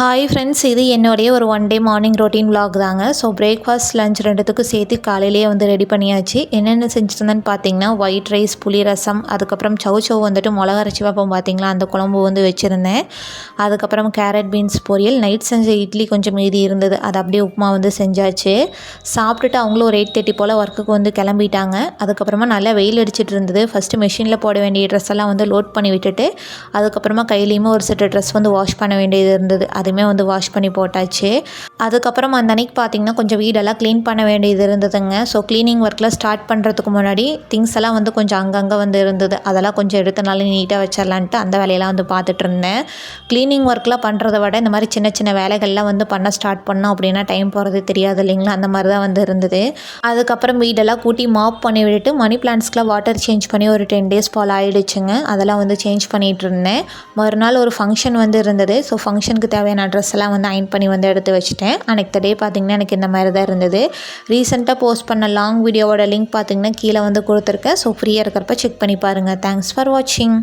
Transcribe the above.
Hi friends, இது என்னுடைய ஒரு one day morning routine vlog தாங்க. ஸோ பிரேக்ஃபாஸ்ட் லஞ்ச் ரெண்டுத்துக்கும் சேர்த்து காலையிலேயே வந்து ரெடி பண்ணியாச்சு. என்னென்ன செஞ்சுருந்தேன்னு பார்த்தீங்கன்னா, ஒயிட் ரைஸ், புளி ரசம், அதுக்கப்புறம் சௌ வந்துட்டு மிளகா அரைச்சி வைப்போம் பார்த்தீங்களா, அந்த குழம்பு வந்து வச்சுருந்தேன். அதுக்கப்புறம் கேரட் பீன்ஸ் பொரியல், நைட் செஞ்ச இட்லி கொஞ்சம் மீதி இருந்தது, அது அப்படியே உப்புமா வந்து செஞ்சாச்சு. சாப்பிட்டுட்டு அவங்களும் ஒரு 8:30 போல் ஒர்க்குக்கு வந்து கிளம்பிட்டாங்க. அதுக்கப்புறமா நல்லா வெயில் அடிச்சிட்டு இருந்தது. ஃபஸ்ட்டு மிஷினில் போட வேண்டிய ட்ரெஸ் எல்லாம் வந்து லோட் பண்ணி விட்டுட்டு, அதுக்கப்புறமா கையிலையுமே ஒரு செட்டு ட்ரெஸ் வந்து வாஷ் பண்ண வேண்டியது இருந்தது, அதுவுமே வந்து வாஷ் பண்ணி போட்டாச்சு. அதுக்கப்புறம் அந்த அன்றைக்கி பார்த்திங்கன்னா கொஞ்சம் வீடெல்லாம் க்ளீன் பண்ண வேண்டியது இருந்ததுங்க. ஸோ க்ளீனிங் ஒர்க்கில் ஸ்டார்ட் பண்ணுறதுக்கு முன்னாடி திங்ஸ் எல்லாம் வந்து கொஞ்சம் அங்கங்கே வந்து இருந்தது, அதெல்லாம் கொஞ்சம் எடுத்து நல்லா நீட்டாக வச்சிடலான்ட்டு அந்த வேலையெல்லாம் வந்து பார்த்துட்டு இருந்தேன். க்ளீனிங் ஒர்க்லாம் பண்ணுறத விட இந்த மாதிரி சின்ன சின்ன வேலைகள்லாம் வந்து பண்ண ஸ்டார்ட் பண்ணோம் அப்படின்னா டைம் போகிறது தெரியாது இல்லைங்களா, அந்த மாதிரி தான் வந்து இருந்தது. அதுக்கப்புறம் வீடெல்லாம் கூட்டி மாப் பண்ணி விட்டுட்டு மணி பிளான்ட்ஸ்க்குலாம் வாட்டர் சேஞ்ச் பண்ணி ஒரு 10 days போல் ஆகிடுச்சுங்க. அதெல்லாம் வந்து சேஞ்ச் பண்ணிகிட்டு இருந்தேன். மறுநாள் ஒரு ஃபங்க்ஷன் வந்து இருந்தது. ஸோ ஃபங்க்ஷனுக்கு தேவையான ட்ரெஸ் எல்லாம் வந்து அயன் பண்ணி வந்து எடுத்து வச்சுட்டேன். அன்றைக்கு டே பார்த்திங்கன்னா எனக்கு இந்த மாதிரி தான் இருந்தது. ரீசெண்டாக போஸ்ட் பண்ண லாங் வீடியோவோட லிங்க் பார்த்திங்கன்னா கீழே வந்து கொடுத்துருக்கேன். ஸோ ஃப்ரீயாக இருக்கிறப்ப செக் பண்ணி பாருங்கள். தேங்க்ஸ் ஃபார் வாட்சிங்.